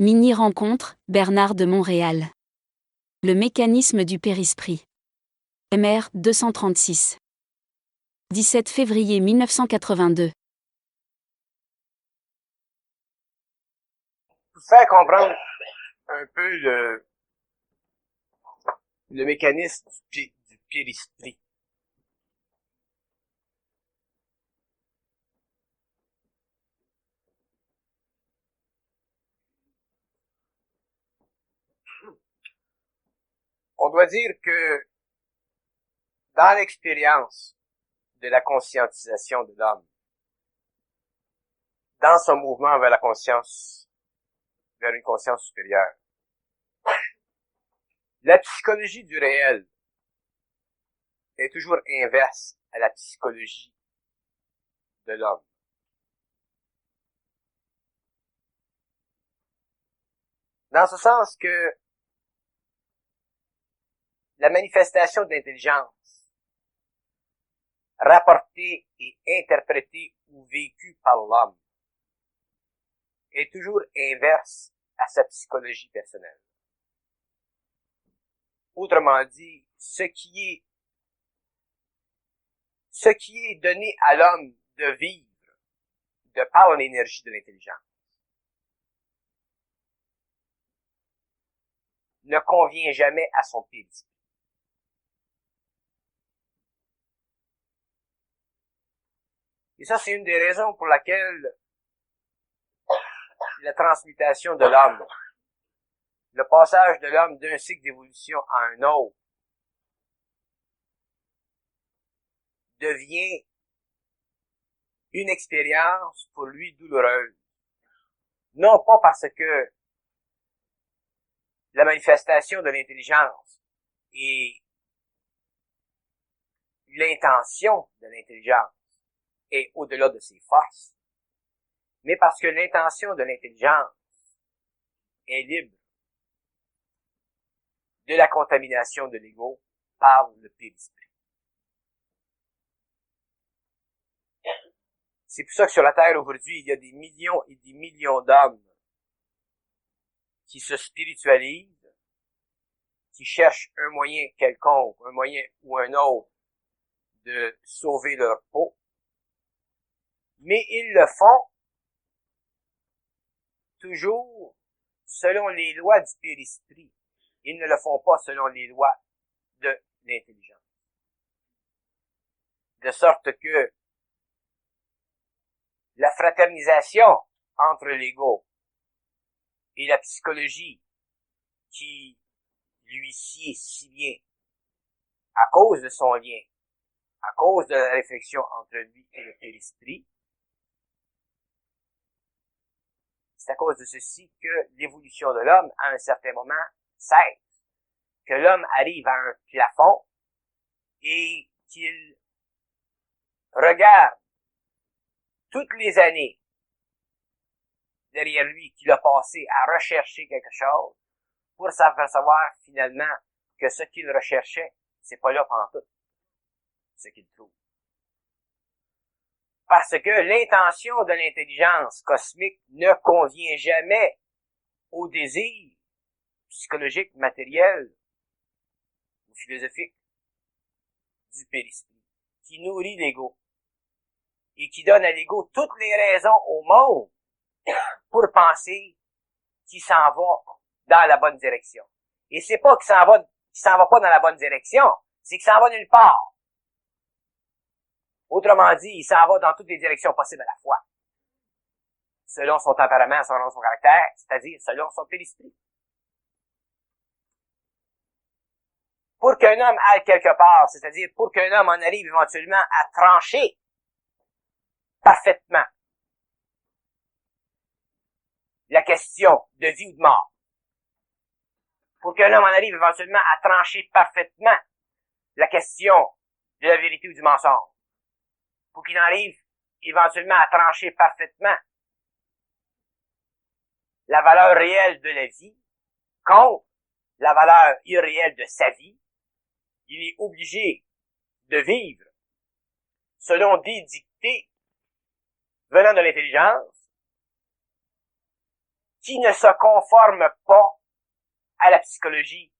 Mini-rencontre, Bernard de Montréal. Le mécanisme du périsprit. MR 236. 17 février 1982. Pour faire comprendre un peu le mécanisme du périsprit. On doit dire que dans l'expérience de la conscientisation de l'homme, dans son mouvement vers la conscience, vers une conscience supérieure, la psychologie du réel est toujours inverse à la psychologie de l'homme. Dans ce sens que la manifestation de l'intelligence, rapportée et interprétée ou vécue par l'homme, est toujours inverse à sa psychologie personnelle. Autrement dit, ce qui est donné à l'homme de vivre de par l'énergie de l'intelligence ne convient jamais à son périsprit. Et ça, c'est une des raisons pour laquelle la transmutation de l'homme, le passage de l'homme d'un cycle d'évolution à un autre, devient une expérience pour lui douloureuse. Non pas parce que la manifestation de l'intelligence et l'intention de l'intelligence est au-delà de ses forces, mais parce que l'intention de l'intelligence est libre de la contamination de l'ego par le périsprit. C'est pour ça que sur la Terre aujourd'hui, il y a des millions et des millions d'hommes qui se spiritualisent, qui cherchent un moyen quelconque, un moyen ou un autre de sauver leur peau, mais ils le font toujours selon les lois du périsprit. Ils ne le font pas selon les lois de l'intelligence. De sorte que la fraternisation entre l'ego et la psychologie qui lui sied si bien à cause de son lien, à cause de la réflexion entre lui et le périsprit, c'est à cause de ceci que l'évolution de l'homme, à un certain moment, cesse. Que l'homme arrive à un plafond et qu'il regarde toutes les années derrière lui qu'il a passé à rechercher quelque chose pour s'apercevoir finalement que ce qu'il recherchait, c'est pas là pantoute ce qu'il trouve. Parce que l'intention de l'intelligence cosmique ne convient jamais au désir psychologique, matériel ou philosophique du périsprit, qui nourrit l'ego et qui donne à l'ego toutes les raisons au monde pour penser qu'il s'en va dans la bonne direction. Et c'est pas qu'il s'en va pas dans la bonne direction, c'est qu'il s'en va nulle part. Autrement dit, il s'en va dans toutes les directions possibles à la fois. Selon son tempérament, selon son caractère, c'est-à-dire selon son périsprit. Pour qu'un homme aille quelque part, c'est-à-dire pour qu'un homme en arrive éventuellement à trancher parfaitement la question de vie ou de mort, pour qu'un homme en arrive éventuellement à trancher parfaitement la question de la vérité ou du mensonge, pour qu'il en arrive éventuellement à trancher parfaitement la valeur réelle de la vie contre la valeur irréelle de sa vie, il est obligé de vivre selon des dictées venant de l'intelligence qui ne se conforme pas à la psychologie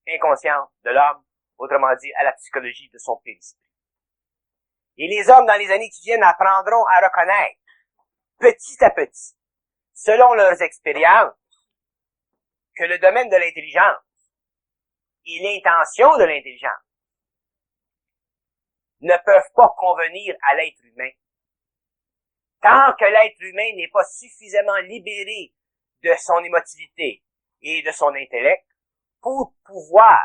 inconsciente de l'homme, autrement dit, à la psychologie de son périsprit. Et les hommes, dans les années qui viennent, apprendront à reconnaître, petit à petit, selon leurs expériences, que le domaine de l'intelligence et l'intention de l'intelligence ne peuvent pas convenir à l'être humain. Tant que l'être humain n'est pas suffisamment libéré de son émotivité et de son intellect pour pouvoir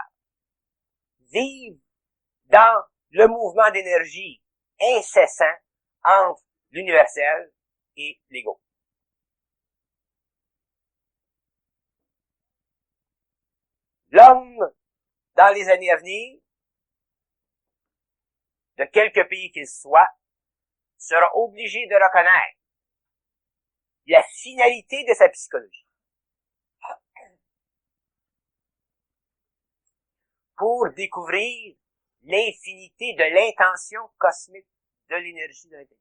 vivre dans le mouvement d'énergie incessant entre l'universel et l'ego. L'homme, dans les années à venir, de quelque pays qu'il soit, sera obligé de reconnaître la finalité de sa psychologie pour découvrir l'infinité de l'intention cosmique de l'énergie de l'intelligence.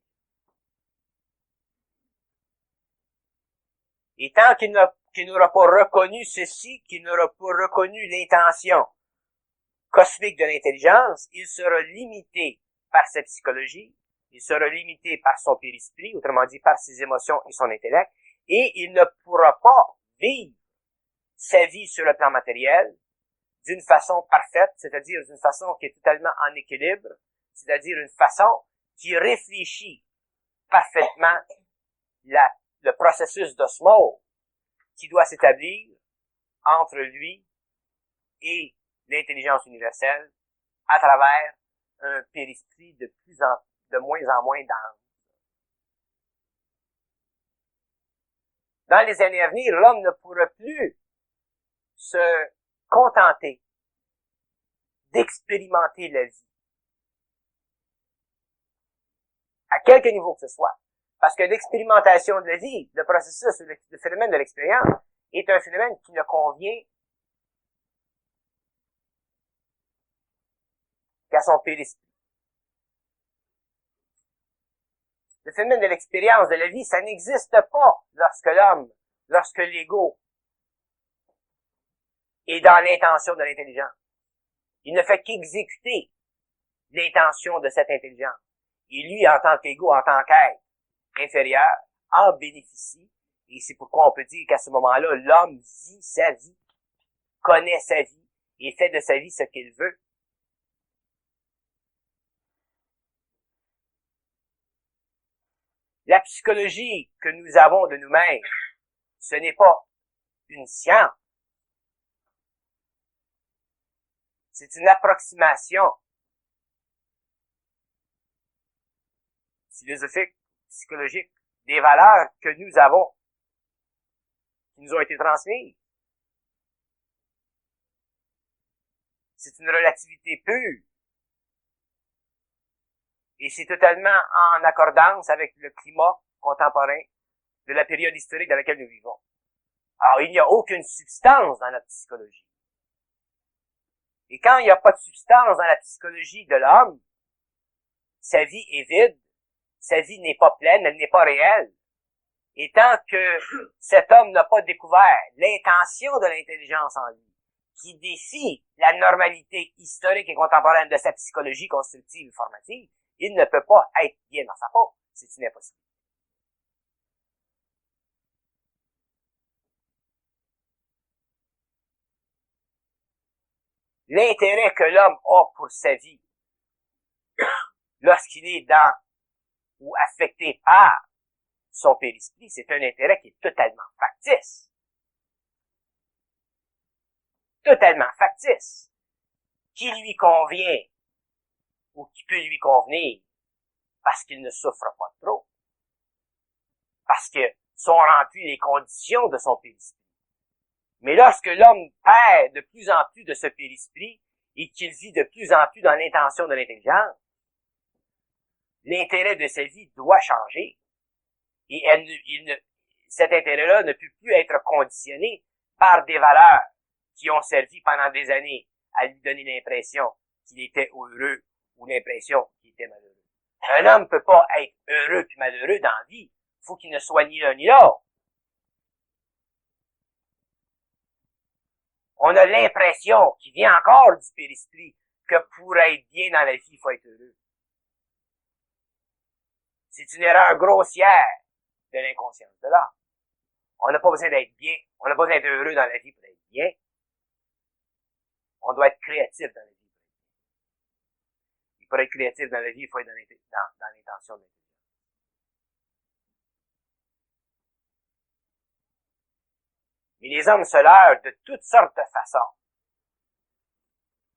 Et tant qu'il n'aura pas reconnu ceci, qu'il n'aura pas reconnu l'intention cosmique de l'intelligence, il sera limité par sa psychologie, il sera limité par son périsprit, autrement dit par ses émotions et son intellect, et il ne pourra pas vivre sa vie sur le plan matériel d'une façon parfaite, c'est-à-dire d'une façon qui est totalement en équilibre, c'est-à-dire une façon qui réfléchit parfaitement le processus d'osmose qui doit s'établir entre lui et l'intelligence universelle à travers un périsprit de moins en moins dense. Dans les années à venir, l'homme ne pourra plus se contenter d'expérimenter la vie, à quelque niveau que ce soit. Parce que l'expérimentation de la vie, le processus, le phénomène de l'expérience, est un phénomène qui ne convient qu'à son périsprit. Le phénomène de l'expérience de la vie, ça n'existe pas lorsque l'ego est dans l'intention de l'intelligence. Il ne fait qu'exécuter l'intention de cette intelligence. Et lui, en tant qu'ego, en tant qu'être inférieur, en bénéficie. Et c'est pourquoi on peut dire qu'à ce moment-là, l'homme vit sa vie, connaît sa vie, et fait de sa vie ce qu'il veut. La psychologie que nous avons de nous-mêmes, ce n'est pas une science. C'est une approximation philosophique, psychologique, des valeurs que nous avons, qui nous ont été transmises. C'est une relativité pure. Et c'est totalement en accordance avec le climat contemporain de la période historique dans laquelle nous vivons. Alors, il n'y a aucune substance dans la psychologie. Et quand il n'y a pas de substance dans la psychologie de l'homme, sa vie est vide, sa vie n'est pas pleine, elle n'est pas réelle. Et tant que cet homme n'a pas découvert l'intention de l'intelligence en lui, qui défie la normalité historique et contemporaine de sa psychologie constructive et formative, il ne peut pas être bien dans sa peau. C'est une impossibilité. L'intérêt que l'homme a pour sa vie, lorsqu'il est dans ou affecté par son périsprit, c'est un intérêt qui est totalement factice. Totalement factice. Qui lui convient ou qui peut lui convenir parce qu'il ne souffre pas trop. Parce que sont remplies les conditions de son périsprit. Mais lorsque l'homme perd de plus en plus de ce périsprit et qu'il vit de plus en plus dans l'intention de l'intelligence, l'intérêt de sa vie doit changer. Et cet intérêt-là ne peut plus être conditionné par des valeurs qui ont servi pendant des années à lui donner l'impression qu'il était heureux ou l'impression qu'il était malheureux. Un homme peut pas être heureux puis malheureux dans la vie. Faut qu'il ne soit ni l'un ni l'autre. On a l'impression qu'il vient encore du périsprit que pour être bien dans la vie, il faut être heureux. C'est une erreur grossière de l'inconscience de l'homme. On n'a pas besoin d'être bien, on n'a pas besoin d'être heureux dans la vie pour être bien. On doit être créatif dans la vie. Et pour être créatif dans la vie, il faut être dans l'intention de l'intelligence. Mais les hommes se leurrent de toutes sortes de façons.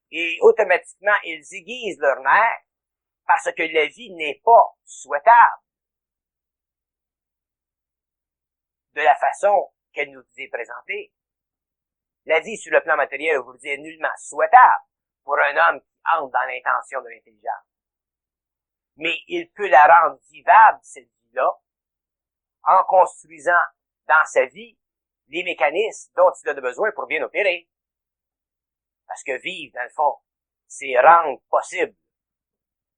Et automatiquement, ils aiguisent leur nerf parce que la vie n'est pas souhaitable de la façon qu'elle nous est présentée. La vie sur le plan matériel, vous le dites, est nullement souhaitable pour un homme qui entre dans l'intention de l'intelligence. Mais il peut la rendre vivable, cette vie-là, en construisant dans sa vie les mécanismes dont il a besoin pour bien opérer. Parce que vivre, dans le fond, c'est rendre possible,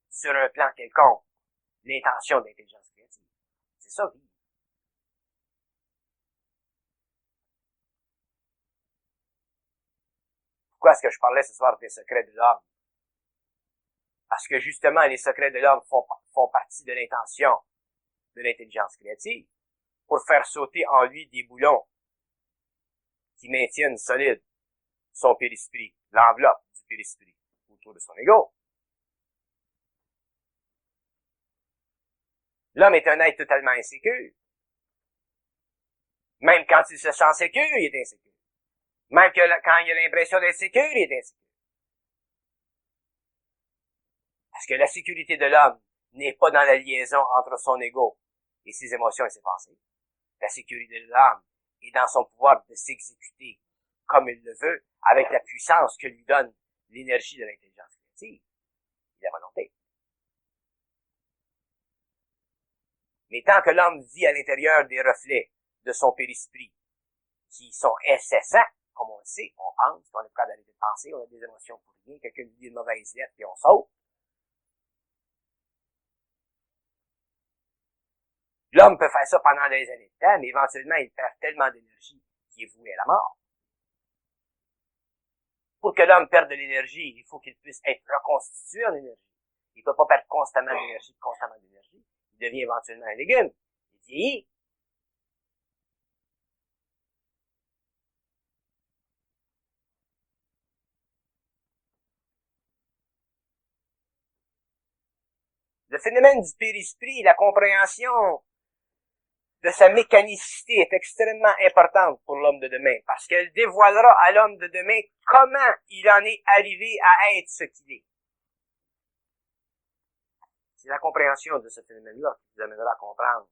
sur un plan quelconque, l'intention d'intelligence créative. C'est ça, vivre. Pourquoi est-ce que je parlais ce soir des secrets de l'homme? Parce que justement, les secrets de l'homme font partie de l'intention de l'intelligence créative pour faire sauter en lui des boulons qui maintiennent solide son périsprit, l'enveloppe du périsprit autour de son ego. L'homme est un être totalement insécure. Même quand il se sent sécure, il est insécure. Même quand il a l'impression d'être sécure, il est insécure. Parce que la sécurité de l'homme n'est pas dans la liaison entre son ego et ses émotions et ses pensées. La sécurité de l'homme est dans son pouvoir de s'exécuter comme il le veut, avec la puissance que lui donne l'énergie de l'intelligence créative et la volonté. Mais tant que l'homme vit à l'intérieur des reflets de son périsprit, qui sont incessants, comme on le sait, on pense, on est prêt d'arrêter de penser, on a des émotions pour rien, quelqu'un lui dit une mauvaise lettre, puis on saute. L'homme peut faire ça pendant des années de temps, mais éventuellement, il perd tellement d'énergie qu'il est voué à la mort. Pour que l'homme perde de l'énergie, il faut qu'il puisse être reconstitué en énergie. Il ne peut pas perdre constamment d'énergie. Il devient éventuellement un légume. Il vieillit. Le phénomène du périsprit, la compréhension de sa mécanicité est extrêmement importante pour l'homme de demain, parce qu'elle dévoilera à l'homme de demain comment il en est arrivé à être ce qu'il est. C'est la compréhension de ce phénomène-là qui vous amènera à comprendre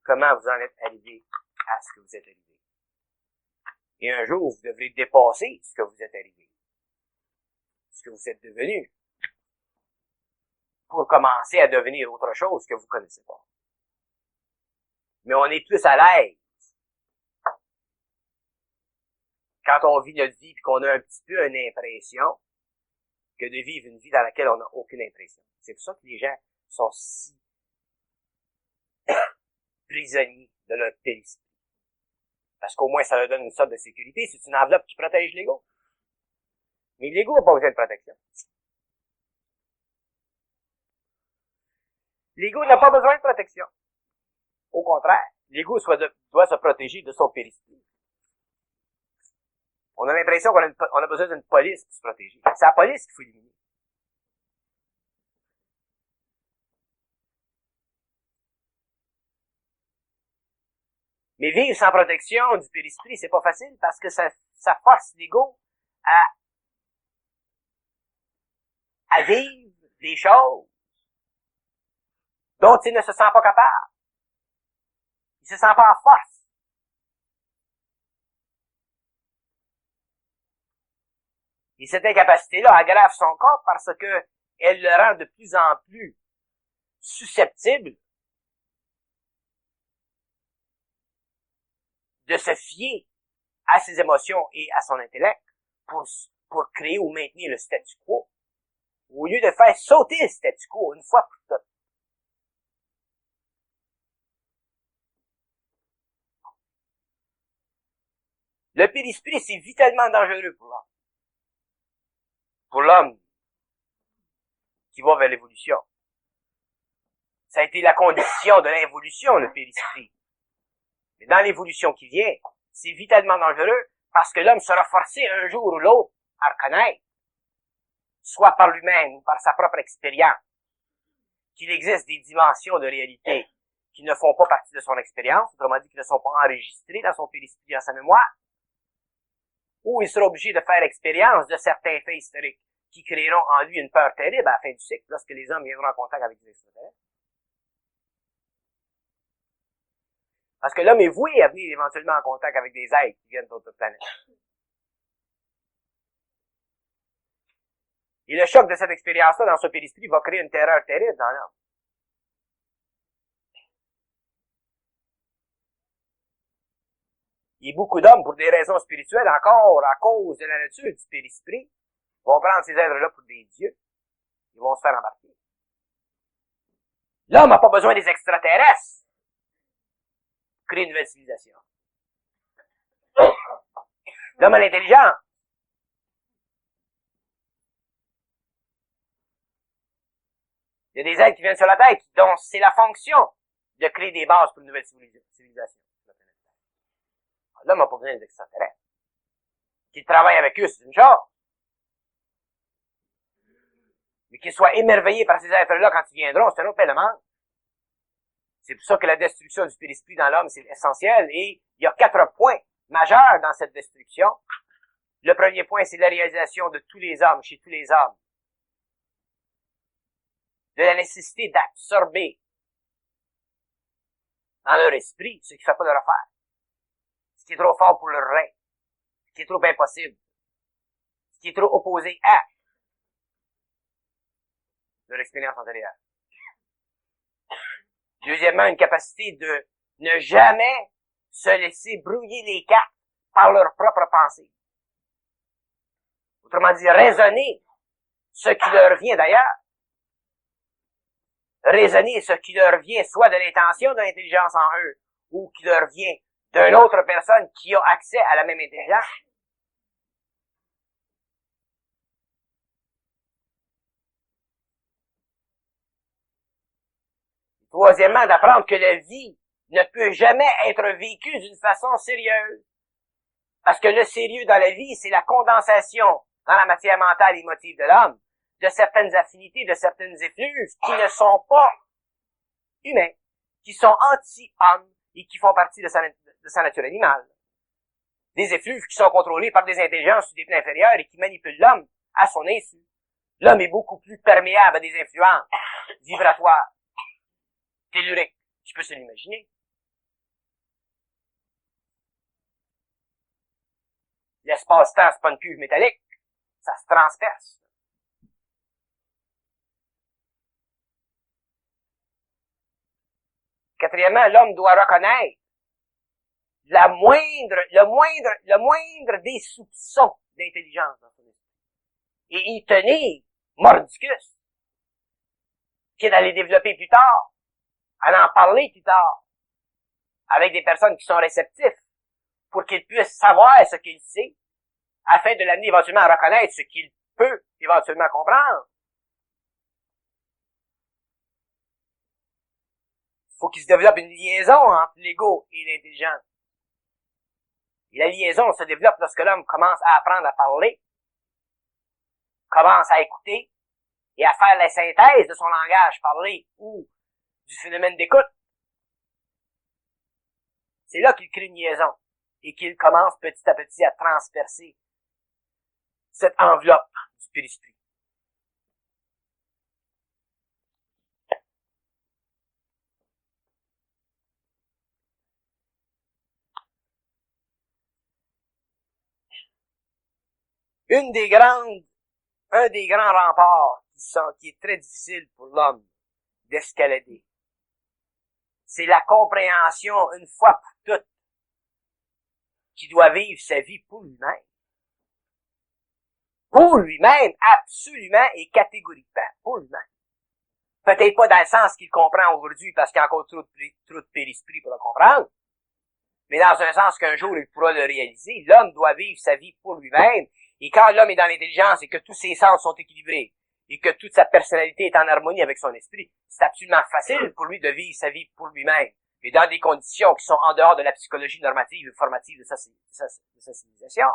comment vous en êtes arrivé à ce que vous êtes arrivé. Et un jour, vous devrez dépasser ce que vous êtes arrivé, ce que vous êtes devenu, pour commencer à devenir autre chose que vous connaissez pas. Mais on est plus à l'aise quand on vit notre vie et qu'on a un petit peu une impression que de vivre une vie dans laquelle on n'a aucune impression. C'est pour ça que les gens sont si prisonniers de leur périsprit. Parce qu'au moins, ça leur donne une sorte de sécurité. C'est une enveloppe qui protège l'ego. Mais l'ego n'a pas besoin de protection. L'ego n'a pas besoin de protection. Au contraire, l'ego doit se protéger de son périsprit. On a l'impression qu'on a besoin d'une police pour se protéger. C'est la police qu'il faut éliminer. Mais vivre sans protection du périsprit, c'est pas facile parce que ça force l'ego à vivre des choses dont il ne se sent pas capable. Il se sent pas en force. Et cette incapacité-là aggrave son corps parce que elle le rend de plus en plus susceptible de se fier à ses émotions et à son intellect pour créer ou maintenir le statu quo, au lieu de faire sauter le statu quo une fois pour toutes. Le périsprit, c'est vitalement dangereux pour l'homme. Pour l'homme qui va vers l'évolution. Ça a été la condition de l'involution, le périsprit. Mais dans l'évolution qui vient, c'est vitalement dangereux parce que l'homme sera forcé un jour ou l'autre à reconnaître, soit par lui-même ou par sa propre expérience, qu'il existe des dimensions de réalité qui ne font pas partie de son expérience, autrement dit, qui ne sont pas enregistrées dans son périsprit, dans sa mémoire, ou il sera obligé de faire expérience de certains faits historiques qui créeront en lui une peur terrible à la fin du cycle, lorsque les hommes viendront en contact avec les extraterrestres. Parce que l'homme est voué à venir éventuellement en contact avec des êtres qui viennent d'autres planètes. Et le choc de cette expérience-là dans ce périsprit va créer une terreur terrible dans l'homme. Et beaucoup d'hommes, pour des raisons spirituelles, encore à cause de la nature du périsprit, vont prendre ces êtres-là pour des dieux. Ils vont se faire embarquer. L'homme n'a pas besoin des extraterrestres pour créer une nouvelle civilisation. L'homme a l'intelligence. Il y a des êtres qui viennent sur la Terre dont c'est la fonction de créer des bases pour une nouvelle civilisation. L'homme n'a pas besoin des extraterrestres. Qu'ils travaillent avec eux, c'est une chose. Mais qu'ils soient émerveillés par ces êtres-là quand ils viendront, c'est un autre élément. C'est pour ça que la destruction du périsprit dans l'homme, c'est essentiel. Et il y a 4 points majeurs dans cette destruction. Le premier point, c'est la réalisation de tous les hommes, chez tous les hommes, de la nécessité d'absorber dans leur esprit ce qui ne fait pas leur affaire. Ce qui est trop fort pour leur rein. Ce qui est trop impossible. Ce qui est trop opposé à leur expérience antérieure. Deuxièmement, une capacité de ne jamais se laisser brouiller les cartes par leur propre pensée. Autrement dit, raisonner ce qui leur vient d'ailleurs. Raisonner ce qui leur vient soit de l'intention de l'intelligence en eux, ou qui leur vient d'une autre personne qui a accès à la même intelligence. Troisièmement, d'apprendre que la vie ne peut jamais être vécue d'une façon sérieuse. Parce que le sérieux dans la vie, c'est la condensation dans la matière mentale et émotive de l'homme de certaines affinités, de certaines effluves qui ne sont pas humains, qui sont anti-hommes et qui font partie de sa nature animale. Des effluves qui sont contrôlés par des intelligences sur des plans inférieurs et qui manipulent l'homme à son insu. L'homme est beaucoup plus perméable à des influences vibratoires, telluriques. Je peux se l'imaginer. L'espace-temps, c'est pas une cuve métallique. Ça se transperce. Quatrièmement, l'homme doit reconnaître le moindre des soupçons d'intelligence dans son esprit. Et y tenir mordicus. Qui est d'aller développer plus tard, à en parler plus tard, avec des personnes qui sont réceptifs, pour qu'il puisse savoir ce qu'il sait, afin de l'amener éventuellement à reconnaître ce qu'il peut éventuellement comprendre. Faut qu'il se développe une liaison entre l'ego et l'intelligence. Et la liaison se développe lorsque l'homme commence à apprendre à parler, commence à écouter, et à faire la synthèse de son langage parlé ou du phénomène d'écoute. C'est là qu'il crée une liaison et qu'il commence petit à petit à transpercer cette enveloppe du périsprit. Un des grands remparts qui est très difficile pour l'homme d'escalader, c'est la compréhension, une fois pour toutes, qu'il doit vivre sa vie pour lui-même. Pour lui-même, absolument et catégoriquement, pour lui-même. Peut-être pas dans le sens qu'il comprend aujourd'hui, parce qu'il y a encore trop de périsprit pour le comprendre, mais dans un sens qu'un jour il pourra le réaliser. L'homme doit vivre sa vie pour lui-même, et quand l'homme est dans l'intelligence et que tous ses sens sont équilibrés, et que toute sa personnalité est en harmonie avec son esprit, c'est absolument facile pour lui de vivre sa vie pour lui-même, et dans des conditions qui sont en dehors de la psychologie normative et formative de sa civilisation.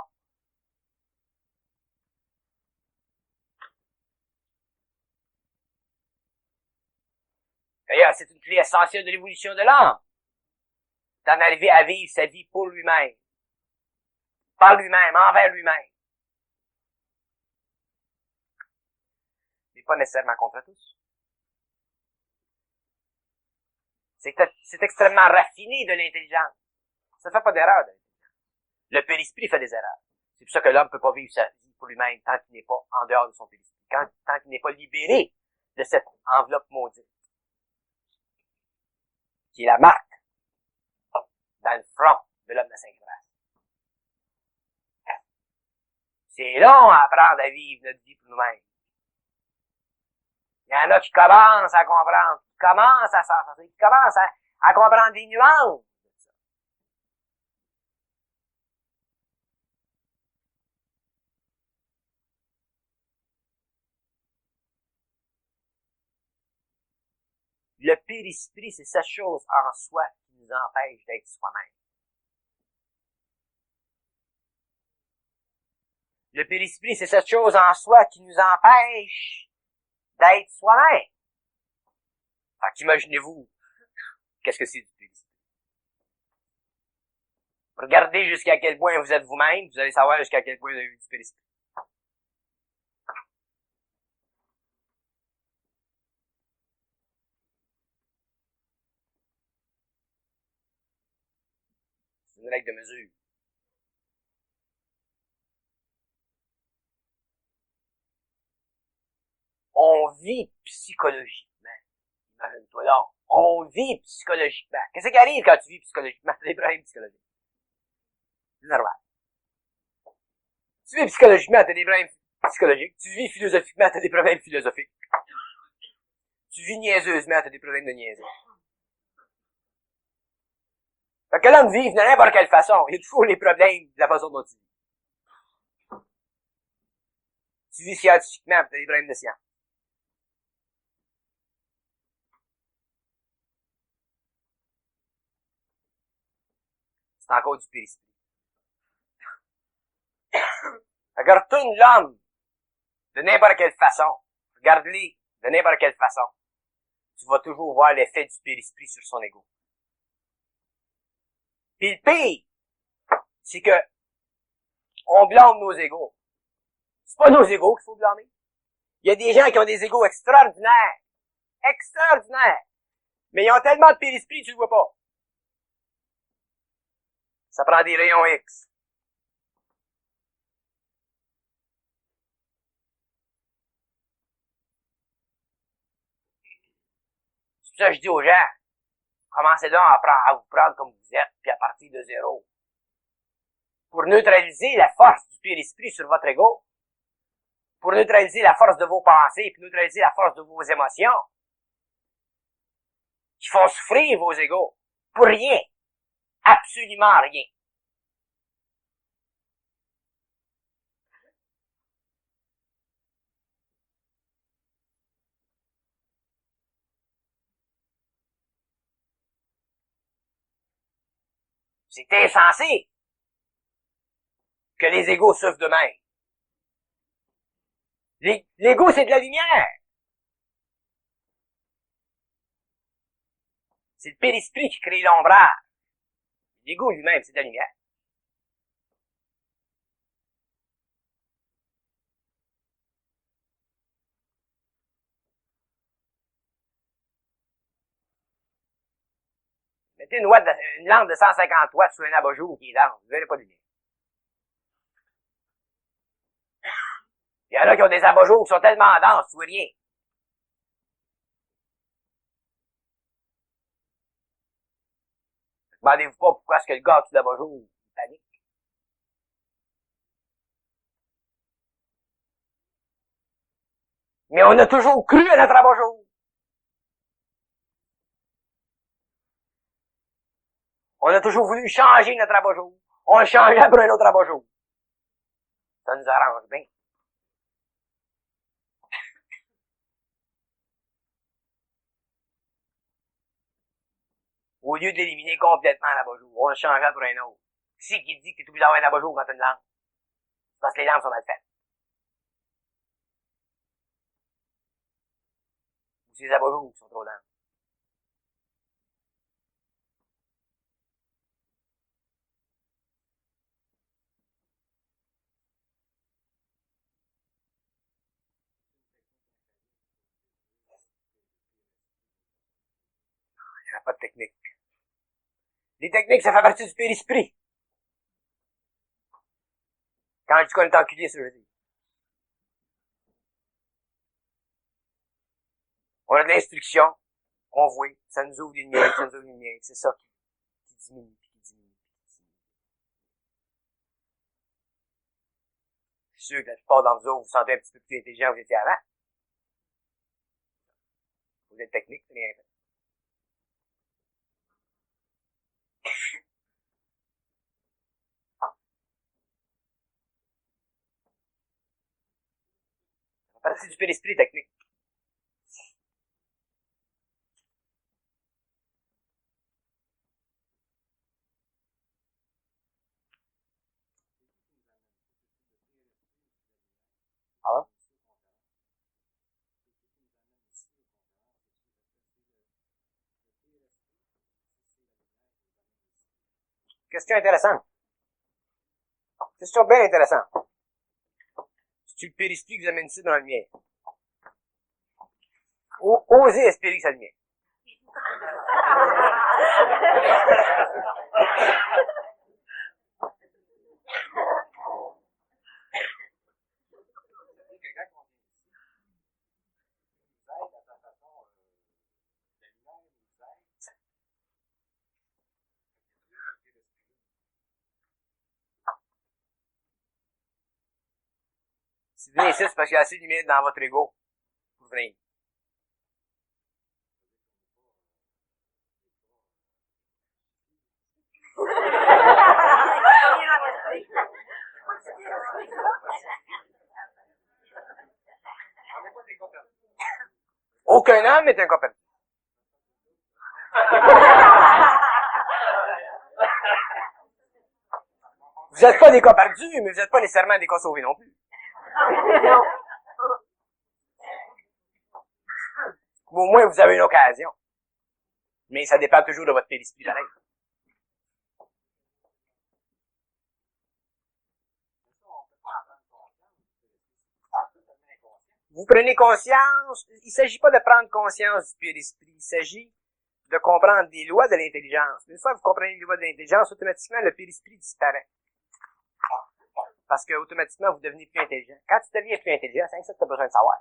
D'ailleurs, c'est une clé essentielle de l'évolution de l'homme, d'en arriver à vivre sa vie pour lui-même, par lui-même, envers lui-même. Mais pas nécessairement contre tous. C'est extrêmement raffiné de l'intelligence. Ça ne fait pas d'erreur. Le périsprit fait des erreurs. C'est pour ça que l'homme ne peut pas vivre sa vie pour lui-même tant qu'il n'est pas en dehors de son périsprit, tant qu'il n'est pas libéré de cette enveloppe maudite, qui est la marque dans le front de l'homme de la cinquième race. C'est long à apprendre à vivre notre vie pour nous-mêmes. Il y en a qui commencent à comprendre, qui commencent à s'en sortir, qui commencent à comprendre des nuances. Le périsprit, c'est cette chose en soi qui nous empêche d'être soi-même. Le périsprit, c'est cette chose en soi qui nous empêche d'être soi-même. Fait qu'imaginez-vous, qu'est-ce que c'est du périsprit? Regardez jusqu'à quel point vous êtes vous-même, vous allez savoir jusqu'à quel point vous avez eu du périsprit. C'est une règle de mesure. On vit psychologiquement. Imagine-toi là. On vit psychologiquement. Qu'est-ce qui arrive quand tu vis psychologiquement? Des problèmes psychologiques. C'est normal. Tu vis psychologiquement, t'as des problèmes psychologiques. Tu vis philosophiquement, t'as des problèmes philosophiques. Tu vis niaiseusement, t'as des problèmes de niaiseuse. Fait que l'homme vit de n'importe quelle façon. Il y a toujours les problèmes de la façon dont tu vis. Tu vis scientifiquement, t'as des problèmes de science. C'est encore du périsprit. Regarde, retourne l'homme de n'importe quelle façon. Regarde-les de n'importe quelle façon. Tu vas toujours voir l'effet du périsprit sur son ego. Puis le pire, c'est que on blâme nos égos. C'est pas nos égos qu'il faut blâmer. Il y a des gens qui ont des égos extraordinaires. Extraordinaires. Mais ils ont tellement de périsprit, tu le vois pas. Ça prend des rayons X. C'est pour ça que je dis aux gens, commencez donc à vous prendre comme vous êtes, puis à partir de zéro. Pour neutraliser la force du périsprit sur votre ego, pour neutraliser la force de vos pensées, puis neutraliser la force de vos émotions, qui font souffrir vos égos, pour rien. Absolument rien. C'est insensé que les égos souffrent d'eux-mêmes. L'ego, c'est de la lumière. C'est le périsprit qui crée l'ombrage. L'ego lui-même, c'est de la lumière. Mettez une lampe de 150 watts sur un abat-jour qui est dense, vous verrez pas de lumière. Il y en a qui ont des abat-jours qui sont tellement denses, tu vois rien. Demandez-vous pas pourquoi est-ce que le gars tout d'abat-jour panique. Mais on a toujours cru à notre abat-jour. On a toujours voulu changer notre abat-jour. On le changeait pour un autre abat-jour. Ça nous arrange bien. Au lieu d'éliminer complètement l'abat-jour, on le changeait pour un autre. Qui c'est qui dit que tu obligé d'avoir un abat-jour quand tu as une lampe? Parce que les lampes sont mal faites. Ou c'est les abat-jours qui sont trop lents. Il n'y a pas de technique. Les techniques, ça fait partie du périsprit. Quand je dis qu'on est enculé, c'est ce que je veux dire. On a de l'instruction, on voit, ça nous ouvre les numériques, ça nous ouvre les numériques. C'est ça qui diminue, puis qui diminue, puis qui diminue. Je suis sûr que la plupart d'entre vous, vous vous sentez un petit peu plus intelligent que vous étiez avant. Vous êtes technique, c'est bien fait. Ça fait partie du périsprit technique. Ah. Question intéressante. Question bien intéressante. C'est le périsprit qui vous amène ici dans la lumière. Osez espérer que ça le mien. Si vous venez ici, c'est parce qu'il y a assez de lumière dans votre ego pour venir. Aucun homme est un copain. Vous n'êtes pas des cas perdus, mais vous n'êtes pas nécessairement des cas sauvés non plus. Non. Au moins, vous avez une occasion. Mais ça dépend toujours de votre périsprit pareil. Vous prenez conscience, il ne s'agit pas de prendre conscience du périsprit, il s'agit de comprendre des lois de l'intelligence. Une fois que vous comprenez les lois de l'intelligence, automatiquement, le périsprit disparaît. Parce que, automatiquement, vous devenez plus intelligent. Quand tu deviens plus intelligent, c'est ça que tu as besoin de savoir.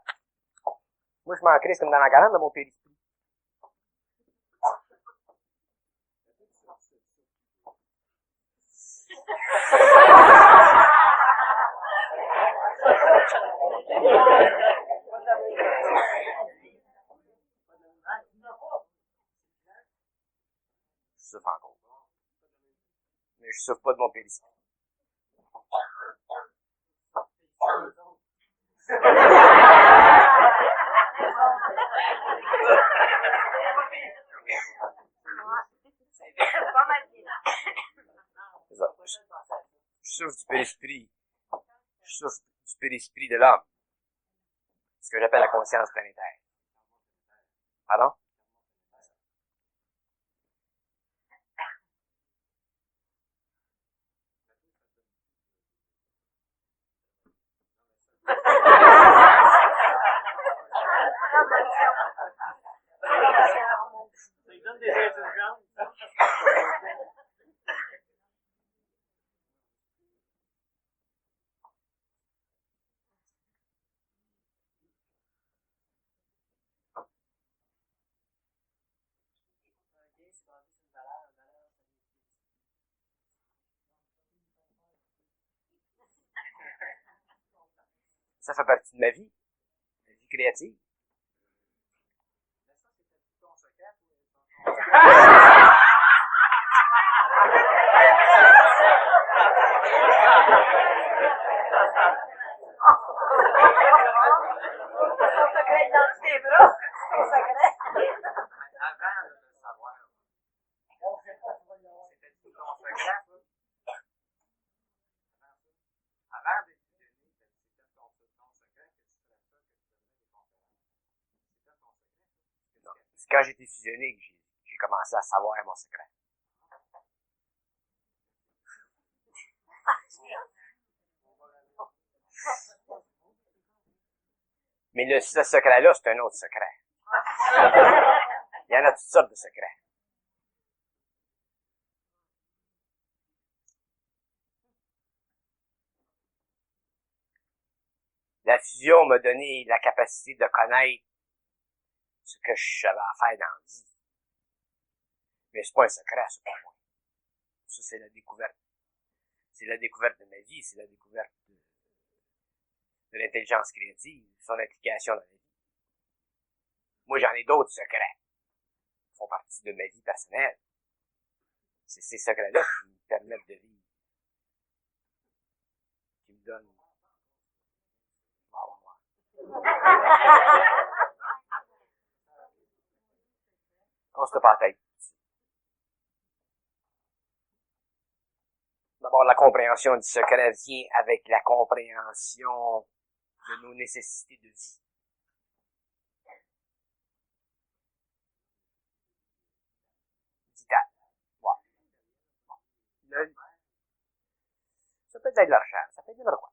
Moi, je m'en crisse comme dans la galante de mon périsprit. Je souffre encore. Mais je souffre pas de mon périsprit. Je souffre du périsprit. Je souffre du périsprit de l'âme. Ce que j'appelle la conscience planétaire. Pardon? Ça fait partie de ma vie créative. secret dans tes bras. Son secret. Avant de le savoir, c'était tout ton secret, ça? Avant d'être fusionné, c'était ton secret que tu ferais ça, que tu faisais des conférences. C'était ton secret, ça? C'est quand j'étais fusionné que j'ai commencé à savoir mon secret. Mais ce secret-là, c'est un autre secret. Il y en a toutes sortes de secrets. La fusion m'a donné la capacité de connaître ce que j'avais à faire dans la vie. Mais c'est pas un secret, ça, pour moi. Ça, c'est la découverte. C'est la découverte de ma vie, c'est la découverte de l'intelligence créative, son application dans la vie. Moi, j'en ai d'autres secrets qui font partie de ma vie personnelle. C'est ces secrets-là qui me permettent de vivre. Qui me donnent. On se pas la tête. D'abord, la compréhension du secret vient avec la compréhension de nos nécessités de vie. Vital. Ouais. Ça peut être de l'argent, ça peut être de l'argent.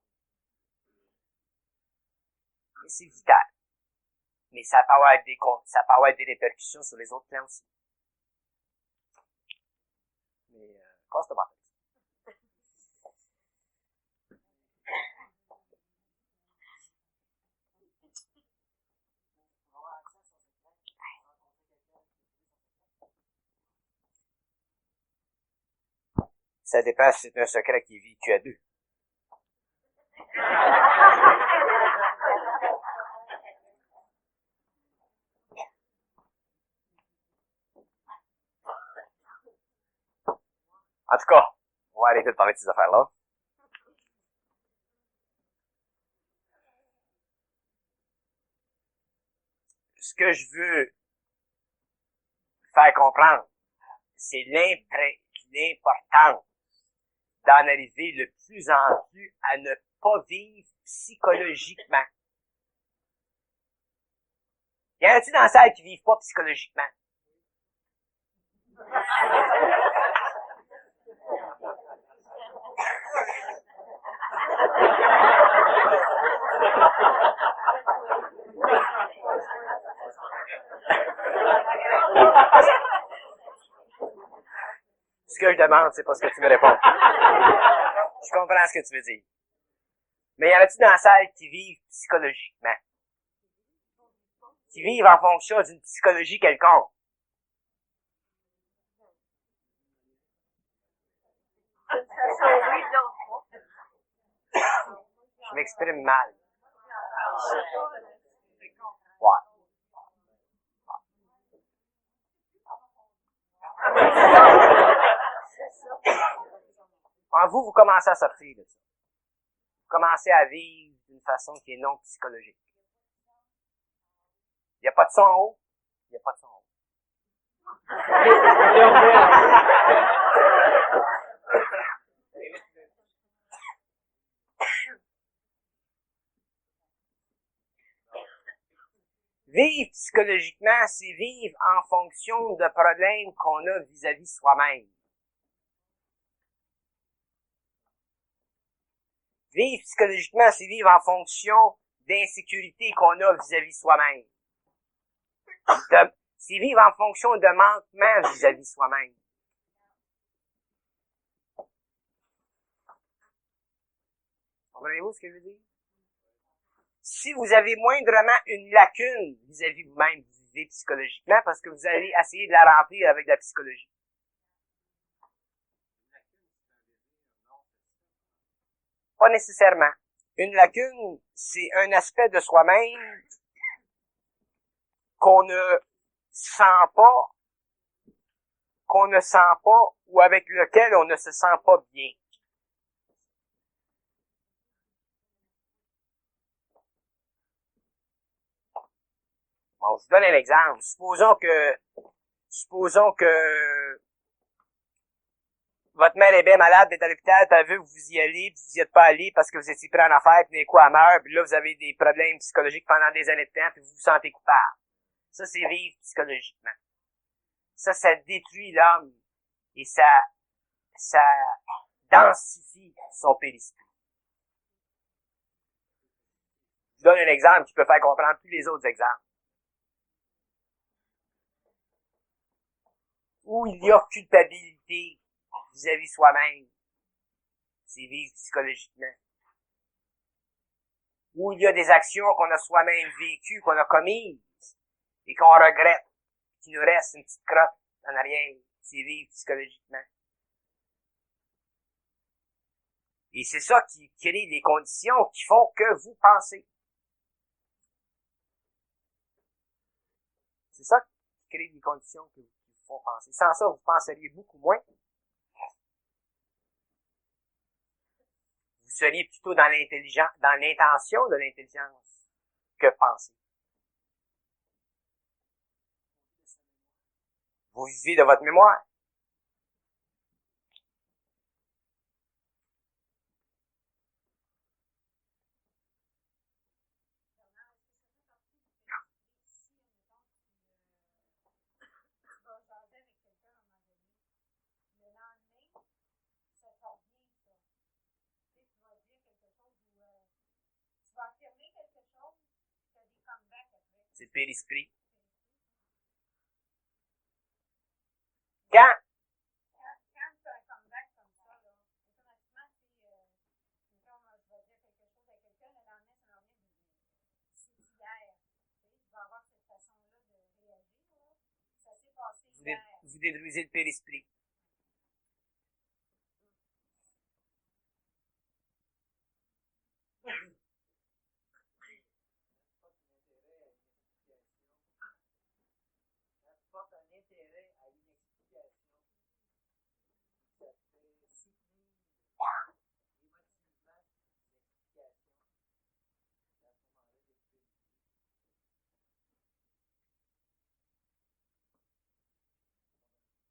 Mais c'est vital. Mais ça peut avoir des répercussions sur les autres plans aussi. Mais, casse pas. Ça dépend si c'est un secret qui est vécu à deux. En tout cas, on va arrêter de parler de ces affaires-là. Ce que je veux faire comprendre, c'est l'importance d'en arriver de plus en plus à ne pas vivre psychologiquement. Y en a-t-il dans la salle qui vivent pas psychologiquement? Ce que je demande, c'est pas ce que tu me réponds. Je comprends ce que tu veux dire. Mais y en a-t-il dans la salle qui vivent psychologiquement? Qui vivent en fonction d'une psychologie quelconque? Je m'exprime mal. Ouais. En vous commencez à sortir de ça. Vous commencez à vivre d'une façon qui est non psychologique. Il n'y a pas de son en haut. Il n'y a pas de son en haut. Vivre psychologiquement, c'est vivre en fonction de problèmes qu'on a vis-à-vis soi-même. Vivre psychologiquement, c'est vivre en fonction d'insécurité qu'on a vis-à-vis soi-même. C'est vivre en fonction de manquement vis-à-vis soi-même. Comprenez-vous ce que je veux dire? Si vous avez moindrement une lacune vis-à-vis vous-même, vous vivez psychologiquement parce que vous allez essayer de la remplir avec de la psychologie. Pas nécessairement. Une lacune, c'est un aspect de soi-même qu'on ne sent pas ou avec lequel on ne se sent pas bien. Bon, je vous donne un exemple. Supposons que votre mère est bien malade, vous êtes à l'hôpital, puis elle veut que vous y allez, puis vous y êtes pas allé parce que vous étiez pris en affaires, puis d'un coup, elle meurt, puis là, vous avez des problèmes psychologiques pendant des années de temps, puis vous vous sentez coupable. Ça, c'est vivre psychologiquement. Ça détruit l'homme, et ça densifie son périsprit. Je vous donne un exemple qui peut faire comprendre tous les autres exemples. Où il y a culpabilité vis-à-vis soi-même, c'est vivre psychologiquement. Où il y a des actions qu'on a soi-même vécues, qu'on a commises, et qu'on regrette, qui nous reste une petite crotte en arrière, c'est vivre psychologiquement. Et c'est ça qui crée les conditions qui font que vous pensez. C'est ça qui crée les conditions qui vous font penser. Sans ça, vous penseriez beaucoup moins. Vous seriez plutôt dans l'intention de l'intelligence que penser. Vous vivez de votre mémoire. C'est le périsprit. Quand vous détruisez le périsprit.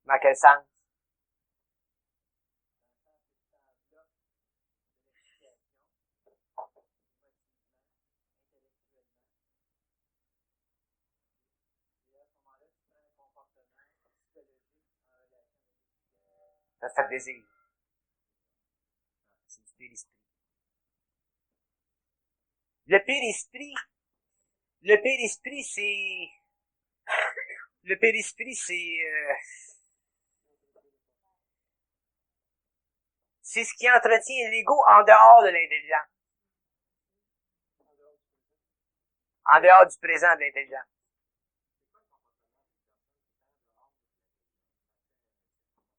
Dans quel sens? Ça fait désir. C'est du périsprit. Le périsprit, c'est ce qui entretient l'ego en dehors de l'intelligence. En dehors du présent de l'intelligence.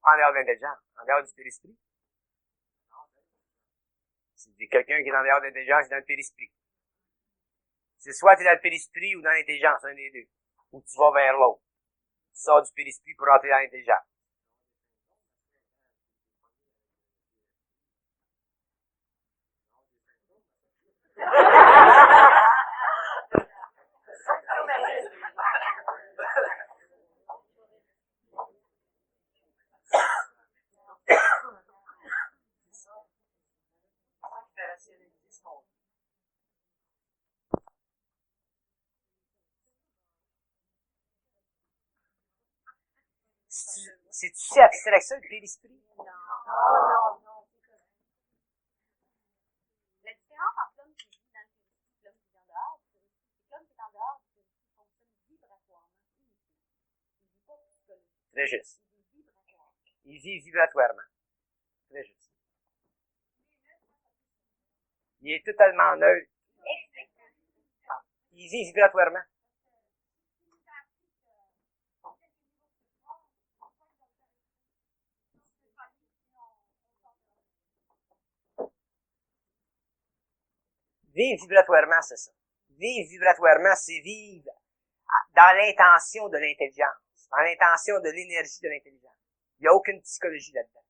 En dehors de l'intelligence. En dehors du périsprit. C'est quelqu'un qui est en dehors de l'intelligence, qui est dans le périsprit. C'est soit tu es dans le périsprit ou dans l'intelligence, un des deux. Ou tu vas vers l'autre. Tu sors du périsprit pour entrer dans l'intelligence. C'est-tu si abstrait que ça, le périsprit? Non. La différence entre l'homme qui vit dans le périsprit et l'homme qui vit en dehors, c'est que l'homme qui est en dehors du périsprit fonctionne vibratoirement uniquement. Il ne vit pas psychologiquement. Très juste. Il vit vibratoirement. Il vit vibratoirement. Très juste. Il est totalement neutre. Il vit vibratoirement. Vivre vibratoirement, c'est ça. Vivre vibratoirement, c'est vivre dans l'intention de l'intelligence, dans l'intention de l'énergie de l'intelligence. Il n'y a aucune psychologie là-dedans.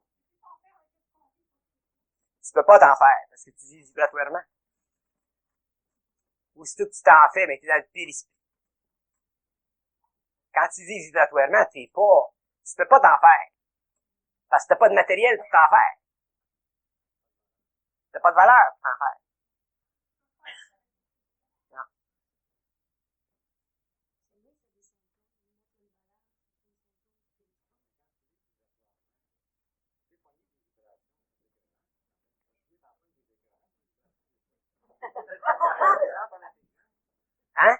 Tu peux pas t'en faire, parce que tu vis vibratoirement. Aussitôt que tu t'en fais, ben, tu es dans le périsprit. Quand tu vis vibratoirement, tu peux pas t'en faire. Parce que t'as pas de matériel pour t'en faire. T'as pas de valeur pour t'en faire. Non. Hein?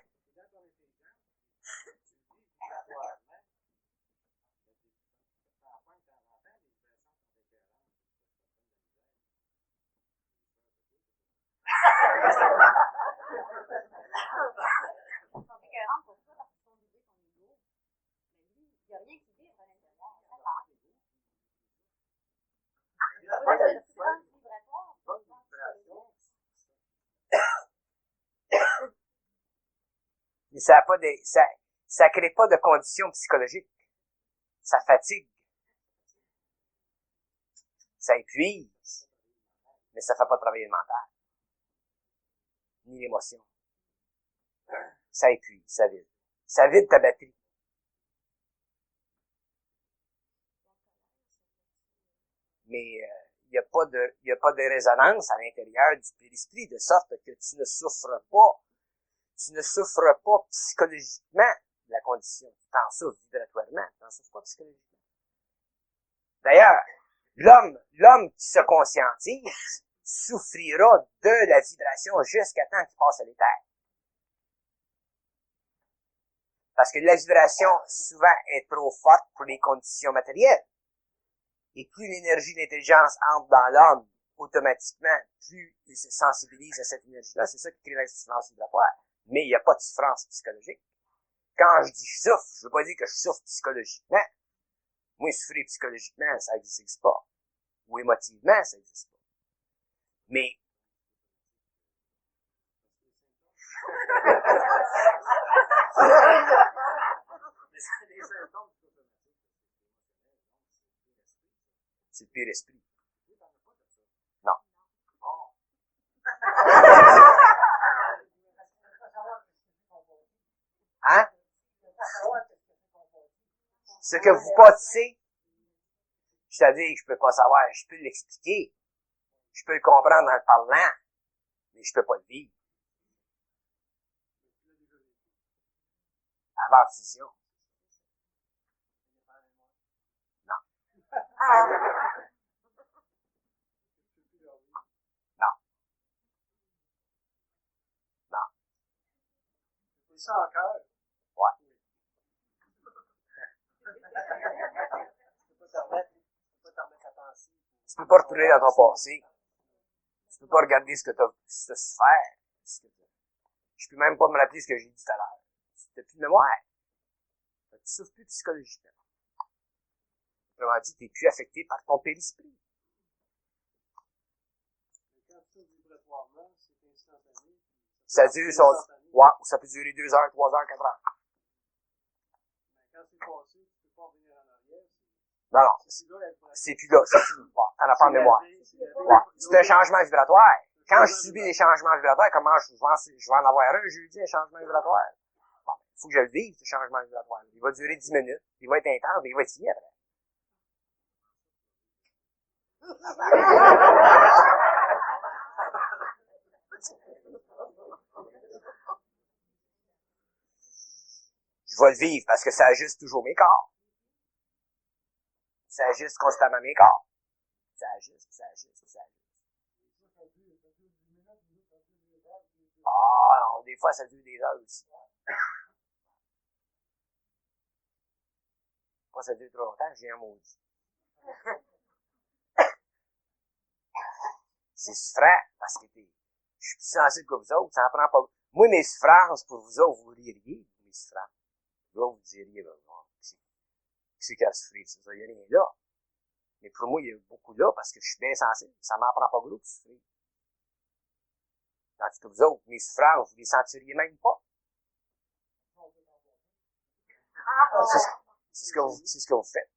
Écœurant pour ça, parce qu'ils font vibrer ton ego. Mais lui, il n'y a rien qui vibre à l'intérieur. Ça part. Ouais, c'est une souffrance vibratoire. Mais ça a pas ça crée pas de conditions psychologiques. Ça fatigue. Ça épuise. Mais ça fait pas travailler le mental. Ni l'émotion. Ça épuise, ça vide. Ça vide ta batterie. Mais il n'y a pas de résonance à l'intérieur du périsprit, de sorte que tu ne souffres pas psychologiquement de la condition. Tu t'en souffres vibratoirement, tu t'en souffres pas psychologiquement. D'ailleurs, l'homme qui se conscientise souffrira de la vibration jusqu'à temps qu'il passe à l'éther. Parce que la vibration, souvent, est trop forte pour les conditions matérielles. Et plus l'énergie de l'intelligence entre dans l'homme, automatiquement, plus il se sensibilise à cette énergie-là. C'est ça qui crée la souffrance vibratoire. Mais il n'y a pas de souffrance psychologique. Quand je dis je souffre, je veux pas dire que je souffre psychologiquement. Moi, souffrir psychologiquement, ça n'existe pas. Ou émotivement, ça n'existe pas. Mais, c'est le pire esprit. Non. Hein? Ce que vous pâtissez, c'est-à-dire que je peux pas savoir, je peux l'expliquer, je peux le comprendre en le parlant, mais je peux pas le vivre. Avant fusion. Non. Non. Non. C'est ça encore? Ouais. Tu peux pas retourner dans ton passé. Tu peux pas regarder ce que t'as su faire. Je peux même pas me rappeler ce que j'ai dit tout à l'heure. T'as plus de mémoire. Tu souffres plus psychologiquement. Autrement dit, t'es plus affecté par ton périsprit. Quand tu souffres vibratoirement, c'est instantané. Ça dure, ça peut durer 2 heures, 3 heures, 4 heures. Mais quand c'est passé, tu peux pas revenir en arrière. Non. C'est plus là, c'est fini. T'en as pas en mémoire. C'est un changement vibratoire. Quand je subis des changements vibratoires, comment je vais en avoir un jeudi, un changement vibratoire? Bon, il faut que je le vive, ce changement vibratoire. Il va durer 10 minutes, il va être intense, mais il va être fini après. Je vais le vivre parce que ça ajuste toujours mes corps. Ça ajuste constamment mes corps. Ça ajuste. Ah, non, des fois, ça dure des heures aussi. Moi, ça dure trop longtemps, j'ai un maudit. C'est souffrant, parce que je suis plus sensible que vous autres, ça en prend pas. Moi, mes souffrances, pour vous autres, vous ririez, mes souffrances. Là, vous diriez, ben, non, qui c'est qui a souffert, c'est ça, il n'y a rien là. Mais pour moi, il y a beaucoup là, parce que je suis bien sensible, ça m'en prend pas gros de souffrir. Tandis que vous autres, mes souffrances, vous les sentiriez même pas. C'est ce que vous faites.